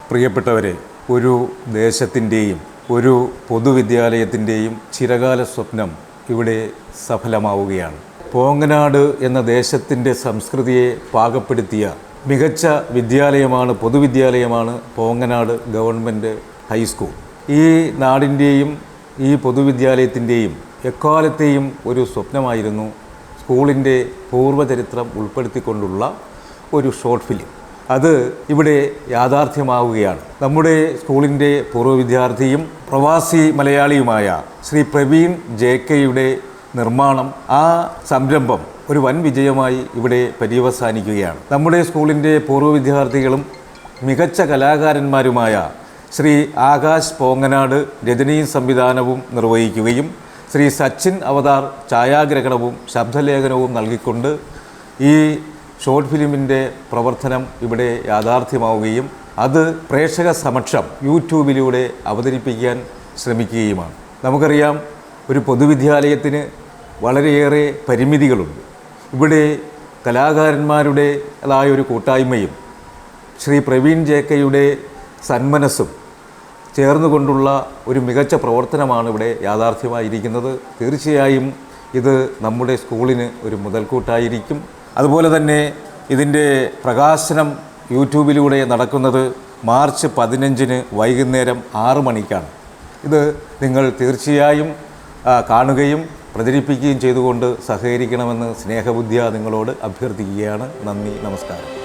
പ്രിയപ്പെട്ടവരെ, ഒരു ദേശത്തിൻ്റെയും ഒരു പൊതുവിദ്യാലയത്തിൻ്റെയും ചിരകാല സ്വപ്നം ഇവിടെ സഫലമാവുകയാണ്. പോങ്ങനാട് എന്ന ദേശത്തിൻ്റെ സംസ്കൃതിയെ പാകപ്പെടുത്തിയ മികച്ച വിദ്യാലയമാണ്, പൊതുവിദ്യാലയമാണ് പോങ്ങനാട് ഗവൺമെൻറ് ഹൈസ്കൂൾ. ഈ നാടിൻ്റെയും ഈ പൊതുവിദ്യാലയത്തിൻ്റെയും എക്കാലത്തെയും ഒരു സ്വപ്നമായിരുന്നു സ്കൂളിൻ്റെ പൂർവ്വചരിത്രം ഉൾപ്പെടുത്തിക്കൊണ്ടുള്ള ഒരു ഷോർട്ട് ഫിലിം. അത് ഇവിടെ യാഥാർത്ഥ്യമാവുകയാണ്. നമ്മുടെ സ്കൂളിൻ്റെ പൂർവ്വ വിദ്യാർത്ഥിയും പ്രവാസി മലയാളിയുമായ ശ്രീ പ്രവീൺ JK നിർമ്മാണം, ആ സംരംഭം ഒരു വൻ വിജയമായി ഇവിടെ പര്യവസാനിക്കുകയാണ്. നമ്മുടെ സ്കൂളിൻ്റെ പൂർവ്വ വിദ്യാർത്ഥികളും മികച്ച കലാകാരന്മാരുമായ ശ്രീ ആകാശ് പോങ്ങനാട് രചനയും സംവിധാനവും നിർവഹിക്കുകയും ശ്രീ സച്ചിൻ അവതാർ ഛായാഗ്രഹണവും ശബ്ദലേഖനവും നൽകിക്കൊണ്ട് ഈ ഷോർട്ട് ഫിലിമിൻ്റെ പ്രവർത്തനം ഇവിടെ യാഥാർത്ഥ്യമാവുകയും അത് പ്രേക്ഷക സമക്ഷം യൂട്യൂബിലൂടെ അവതരിപ്പിക്കാൻ ശ്രമിക്കുകയുമാണ്. നമുക്കറിയാം, ഒരു പൊതുവിദ്യാലയത്തിന് വളരെയേറെ പരിമിതികളുണ്ട്. ഇവിടെ കലാകാരന്മാരുടേതായ ഒരു കൂട്ടായ്മയും ശ്രീ പ്രവീൺ JK സന്മനസ്സും ചേർന്നുകൊണ്ടുള്ള ഒരു മികച്ച പ്രവർത്തനമാണ് ഇവിടെ യാഥാർത്ഥ്യമായിരിക്കുന്നത്. തീർച്ചയായും ഇത് നമ്മുടെ സ്കൂളിന് ഒരു മുതൽക്കൂട്ടായിരിക്കും. അതുപോലെ തന്നെ ഇതിൻ്റെ പ്രകാശനം യൂട്യൂബിലൂടെ നടക്കുന്നത് മാർച്ച് 15 വൈകുന്നേരം 6 മണിക്കാണ്. ഇത് നിങ്ങൾ തീർച്ചയായും കാണുകയും പ്രചരിപ്പിക്കുകയും ചെയ്തുകൊണ്ട് സഹകരിക്കണമെന്ന് സ്നേഹബുദ്ധിയാ നിങ്ങളോട് അഭ്യർത്ഥിക്കുകയാണ്. നന്ദി, നമസ്കാരം.